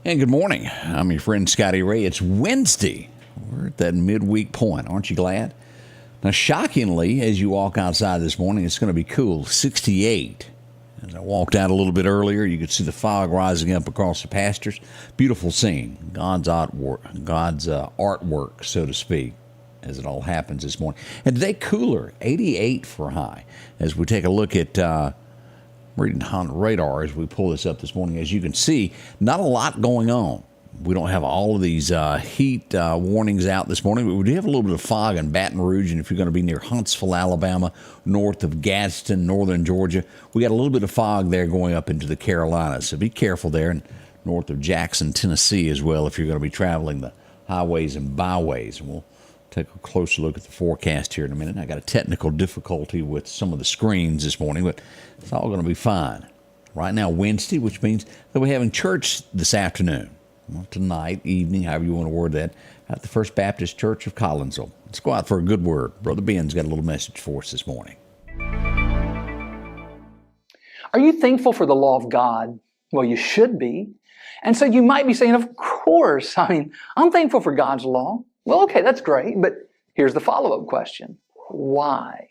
And good morning. I'm your friend Scotty Ray. It's Wednesday. We're at that midweek point. Aren't you glad? Now, shockingly, as you walk outside this morning, it's going to be cool, 68. As I walked out a little bit earlier, you could see the fog rising up across the pastures. Beautiful scene. God's artwork, so to speak, as it all happens this morning. And today, cooler, 88 for high. As we take a look at reading on the radar as we pull this up this morning, as you can see, not a lot going on. We don't have all of these heat warnings out this morning, but we do have a little bit of fog in Baton Rouge, and if you're going to be near Huntsville, Alabama, north of Gadsden, northern Georgia, we got a little bit of fog there going up into the Carolinas, so be careful there, and north of Jackson, Tennessee as well, if you're going to be traveling the highways and byways. And we'll take a closer look at the forecast here in a minute. I got a technical difficulty with some of the screens this morning, but it's all going to be fine. Right now, Wednesday, which means that we're having church this afternoon, well, tonight, evening, however you want to word that, at the First Baptist Church of Collinsville. Let's go out for a good word. Brother Ben's got a little message for us this morning. Are you thankful for the law of God? Well, you should be. And so you might be saying, of course, I'm thankful for God's law. Well, okay, that's great, but here's the follow-up question. Why?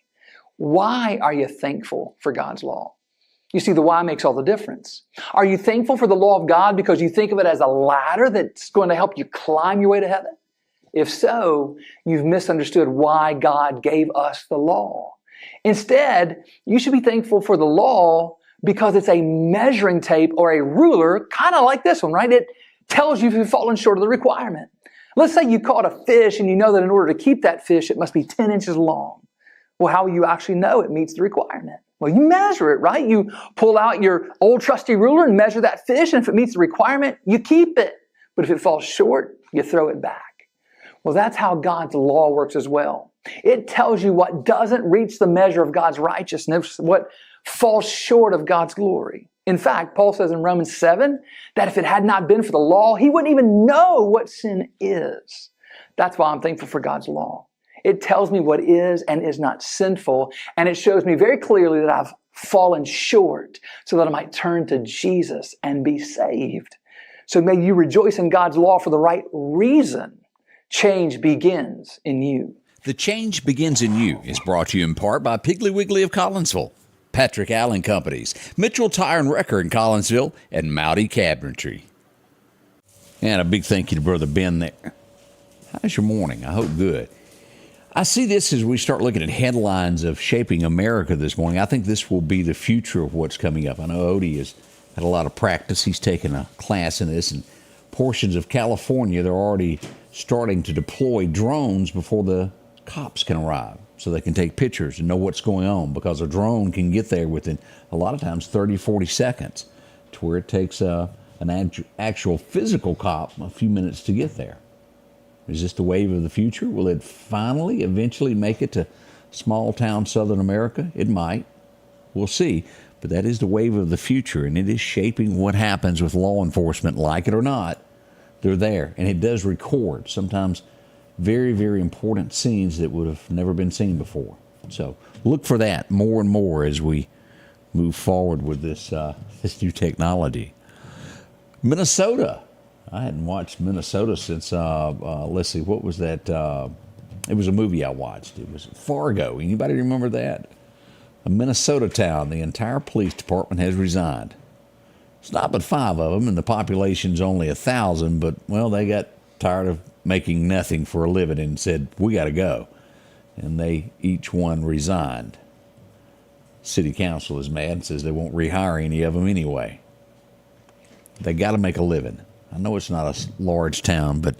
Why are you thankful for God's law? You see, the why makes all the difference. Are you thankful for the law of God because you think of it as a ladder that's going to help you climb your way to heaven? If so, you've misunderstood why God gave us the law. Instead, you should be thankful for the law because it's a measuring tape or a ruler, kind of like this one, right? It tells you if you've fallen short of the requirement. Let's say you caught a fish and you know that in order to keep that fish, it must be 10 inches long. Well, how will you actually know it meets the requirement? Well, you measure it, right? You pull out your old trusty ruler and measure that fish, and if it meets the requirement, you keep it. But if it falls short, you throw it back. Well, that's how God's law works as well. It tells you what doesn't reach the measure of God's righteousness, what falls short of God's glory. In fact, Paul says in Romans 7 that if it had not been for the law, he wouldn't even know what sin is. That's why I'm thankful for God's law. It tells me what is and is not sinful, and it shows me very clearly that I've fallen short so that I might turn to Jesus and be saved. So may you rejoice in God's law for the right reason. Change begins in you. The Change Begins in You is brought to you in part by Piggly Wiggly of Collinsville, Patrick Allen Companies, Mitchell Tire and Wrecker in Collinsville, and Mowdy Cabinetry. And a big thank you to Brother Ben there. How's your morning? I hope good. I see this as we start looking at headlines of shaping America this morning. I think this will be the future of what's coming up. I know Odie has had a lot of practice. He's taken a class in this, and portions of California, they're already starting to deploy drones before the cops can arrive so they can take pictures and know what's going on, because a drone can get there within, a lot of times, 30, 40 seconds, to where it takes an actual physical cop a few minutes to get there. Is this the wave of the future? Will it finally, eventually make it to small town Southern America? It might. We'll see. But that is the wave of the future, and it is shaping what happens with law enforcement, like it or not. They're there, and it does record sometimes very, very important scenes that would have never been seen before. So look for that more and more as we move forward with this new technology. Minnesota. I hadn't watched Minnesota since, let's see, what was that? It was a movie I watched. It was Fargo. Anybody remember that? A Minnesota town. The entire police department has resigned. It's not but 5 of them, and the population's only 1,000, but, well, they got tired of making nothing for a living and said, we got to go. And they each one resigned. City council is mad and says they won't rehire any of them anyway. They got to make a living. I know it's not a large town, but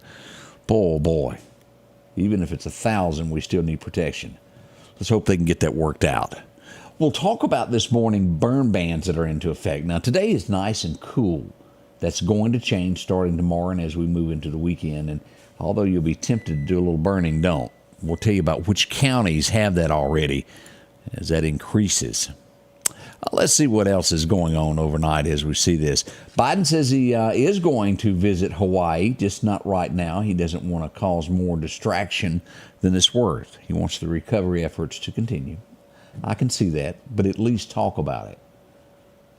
boy, oh boy, even if it's 1,000, we still need protection. Let's hope they can get that worked out. We'll talk about this morning burn bans that are into effect. Now, today is nice and cool. That's going to change starting tomorrow and as we move into the weekend. And although you'll be tempted to do a little burning, don't. We'll tell you about which counties have that already as that increases. Let's see what else is going on overnight as we see this. Biden says he is going to visit Hawaii, just not right now. He doesn't want to cause more distraction than it's worth. He wants the recovery efforts to continue. I can see that, but at least talk about it.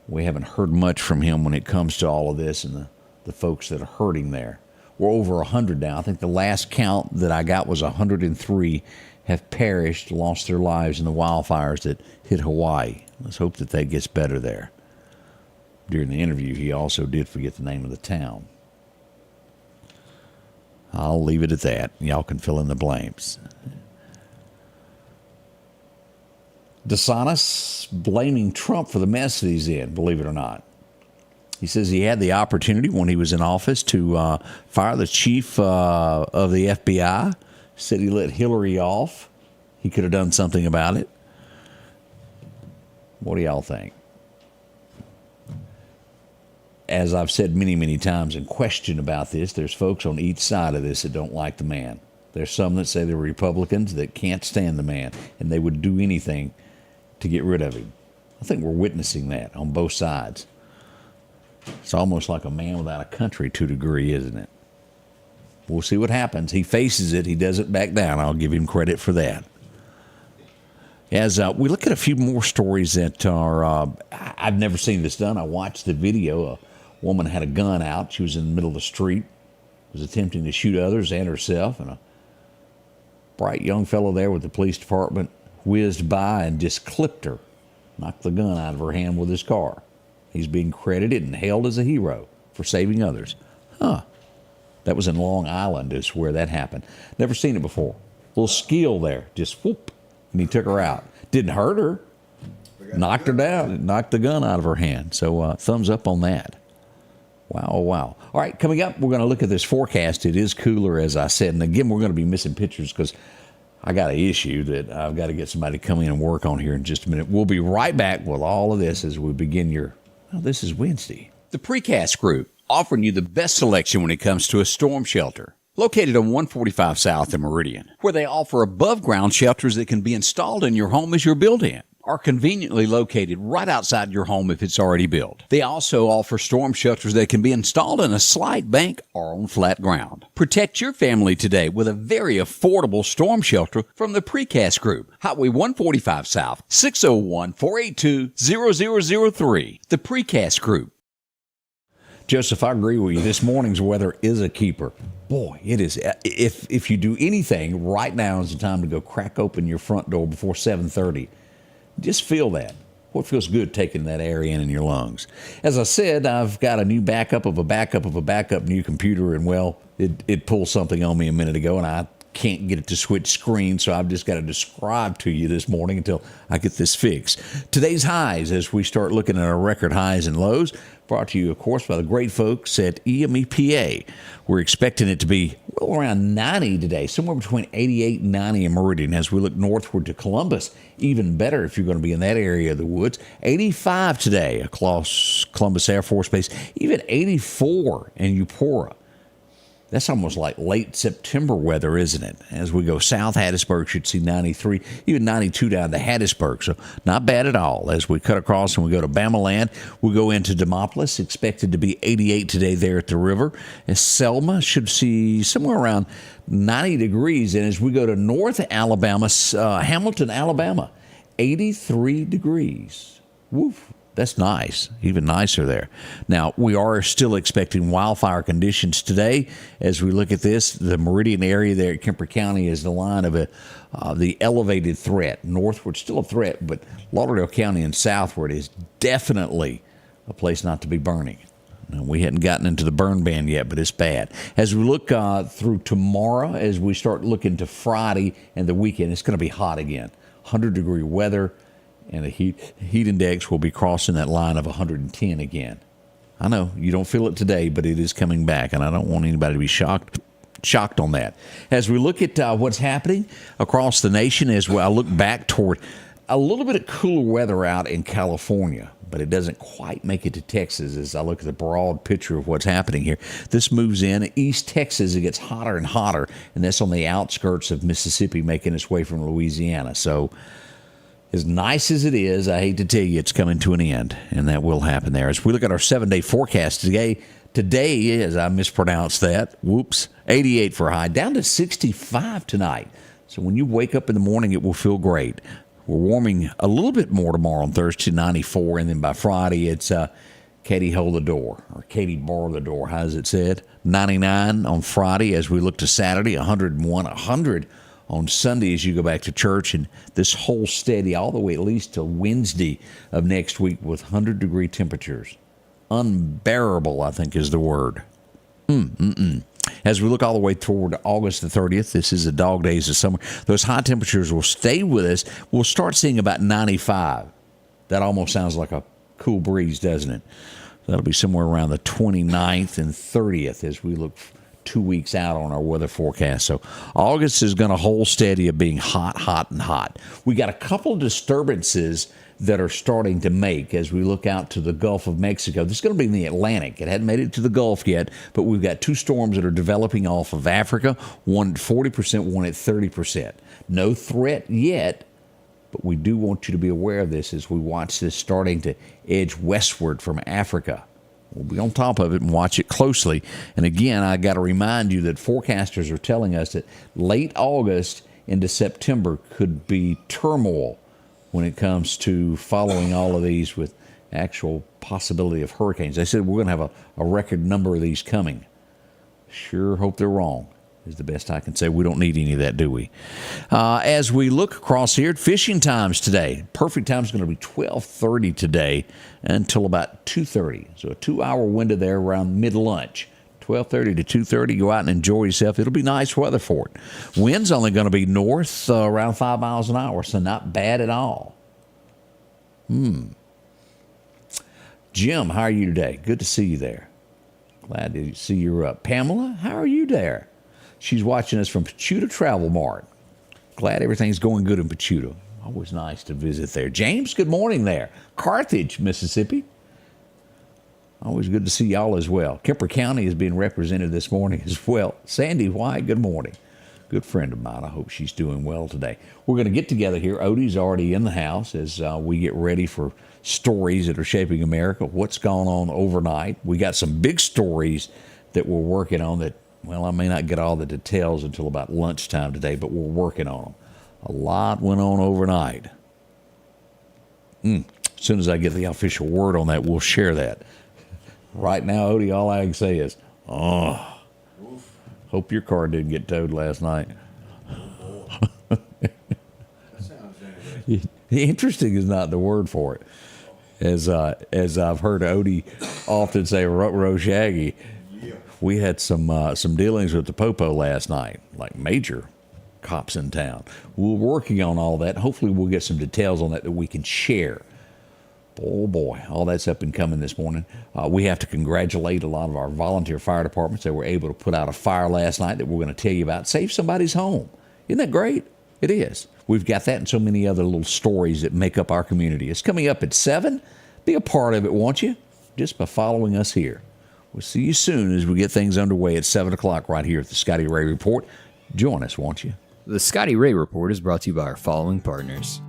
We haven't heard much from him when it comes to all of this and the the folks that are hurting there. We're over 100 now. I think the last count that I got was 103 have perished, lost their lives in the wildfires that hit Hawaii. Let's hope that that gets better there. During the interview, he also did forget the name of the town. I'll leave it at that. Y'all can fill in the blanks. DeSantis blaming Trump for the mess that he's in, believe it or not. He says he had the opportunity when he was in office to fire the chief of the FBI. Said he let Hillary off. He could have done something about it. What do y'all think? As I've said many, many times and questioned about this, there's folks on each side of this that don't like the man. There's some that say they're Republicans that can't stand the man, and they would do anything to get rid of him. I think we're witnessing that on both sides. It's almost like a man without a country to a degree, isn't it? We'll see what happens. He faces it. He doesn't back down. I'll give him credit for that. As we look at a few more stories that are, I've never seen this done. I watched the video. A woman had a gun out. She was in the middle of the street, was attempting to shoot others and herself, and a bright young fellow there with the police department whizzed by and just clipped her, knocked the gun out of her hand with his car. He's being credited and hailed as a hero for saving others. That was in Long Island is where that happened. Never seen it before. A little skill there. Just whoop, and he took her out. Didn't hurt her. Knocked her down. Knocked the gun out of her hand. So thumbs up on that. Wow, wow. All right, coming up, we're going to look at this forecast. It is cooler, as I said. And again, we're going to be missing pictures because I got an issue that I've got to get somebody to come in and work on here in just a minute. We'll be right back with all of this as we begin this is Wednesday. The Precast Group, offering you the best selection when it comes to a storm shelter. Located on 145 South in Meridian, where they offer above-ground shelters that can be installed in your home as you're built-in, are conveniently located right outside your home if it's already built. They also offer storm shelters that can be installed in a slight bank or on flat ground. Protect your family today with a very affordable storm shelter from the Precast Group. Highway 145 South, 601-482-0003. The Precast Group. Joseph, I agree with you. This morning's weather is a keeper. Boy, it is. If you do anything, right now is the time to go crack open your front door before 7:30. Just feel that. Well, it feels good taking that air in your lungs. As I said, I've got a new backup of a backup of a backup new computer, and, well, it pulled something on me a minute ago, and I can't get it to switch screens, so I've just got to describe to you this morning until I get this fixed. Today's highs, as we start looking at our record highs and lows, brought to you, of course, by the great folks at EMEPA. We're expecting it to be around 90 today, somewhere between 88 and 90 in Meridian. As we look northward to Columbus, even better if you're going to be in that area of the woods. 85 today across Columbus Air Force Base, even 84 in Eupora. That's almost like late September weather, isn't it? As we go south, Hattiesburg should see 93, even 92 down to Hattiesburg. So not bad at all. As we cut across and we go to Bamaland, we go into Demopolis, expected to be 88 today there at the river. And Selma should see somewhere around 90 degrees. And as we go to North Alabama, Hamilton, Alabama, 83 degrees. Woof. That's nice, even nicer there. Now, we are still expecting wildfire conditions today. As we look at this, the Meridian area there at Kemper County is the line of the elevated threat. Northward, still a threat, but Lauderdale County and southward is definitely a place not to be burning. Now, we hadn't gotten into the burn ban yet, but it's bad. As we look through tomorrow, as we start looking to Friday and the weekend, it's going to be hot again. 100-degree weather. And the heat index will be crossing that line of 110 again. I know you don't feel it today, but it is coming back, and I don't want anybody to be shocked on that. As we look at what's happening across the nation, as I look back toward a little bit of cooler weather out in California, but it doesn't quite make it to Texas. As I look at the broad picture of what's happening here, this moves in East Texas. It gets hotter and hotter, and that's on the outskirts of Mississippi, making its way from Louisiana. So, as nice as it is, I hate to tell you, it's coming to an end, and that will happen there. As we look at our 7-day forecast today is, I mispronounced that, 88 for a high, down to 65 tonight. So when you wake up in the morning, it will feel great. We're warming a little bit more tomorrow on Thursday, 94, and then by Friday, it's Katie, hold the door, or Katie, borrow the door. How's it said? 99 on Friday as we look to Saturday, 101, 100 on Sunday as you go back to church, and this whole steady all the way at least till Wednesday of next week with 100-degree temperatures. Unbearable, I think, is the word. As we look all the way toward August the 30th, this is the dog days of summer, those high temperatures will stay with us. We'll start seeing about 95. That almost sounds like a cool breeze, doesn't it? That'll be somewhere around the 29th and 30th as we look 2 weeks out on our weather forecast. So August is going to hold steady of being hot, hot, and hot. We got a couple of disturbances that are starting to make as we look out to the Gulf of Mexico. This is going to be in the Atlantic. It hadn't made it to the Gulf yet, but we've got two storms that are developing off of Africa, one at 40%, one at 30%. No threat yet, but we do want you to be aware of this as we watch this starting to edge westward from Africa. We'll be on top of it and watch it closely. And again, I got to remind you that forecasters are telling us that late August into September could be turmoil when it comes to following all of these with actual possibility of hurricanes. They said we're going to have a record number of these coming. Sure hope they're wrong, is the best I can say. We don't need any of that, do we? As we look across here at fishing times today, perfect time is going to be 12:30 today until about 2:30. So a 2-hour window there around mid-lunch. 12:30 to 2:30, go out and enjoy yourself. It'll be nice weather for it. Wind's only going to be north around 5 miles an hour, so not bad at all. Jim, how are you today? Good to see you there. Glad to see you're up. Pamela, how are you there? She's watching us from Pachuta Travel Mart. Glad everything's going good in Pachuta. Always nice to visit there. James, good morning there. Carthage, Mississippi. Always good to see y'all as well. Kemper County is being represented this morning as well. Sandy White, good morning. Good friend of mine. I hope she's doing well today. We're going to get together here. Odie's already in the house as we get ready for stories that are shaping America. What's gone on overnight. We got some big stories that we're working on that, well, I may not get all the details until about lunchtime today, but we're working on them. A lot went on overnight. As soon as I get the official word on that, we'll share that. Right now, Odie, all I can say is, hope your car didn't get towed last night. Interesting is not the word for it. As I've heard Odie often say, "Row Shaggy," we had some dealings with the Popo last night, like major cops in town. We're working on all that. Hopefully, we'll get some details on that we can share. Oh boy, all that's up and coming this morning. We have to congratulate a lot of our volunteer fire departments that were able to put out a fire last night that we're going to tell you about. Save somebody's home. Isn't that great? It is. We've got that and so many other little stories that make up our community. It's coming up at 7. Be a part of it, won't you? Just by following us here. We'll see you soon as we get things underway at 7 o'clock right here at the Scotty Ray Report. Join us, won't you? The Scotty Ray Report is brought to you by our following partners: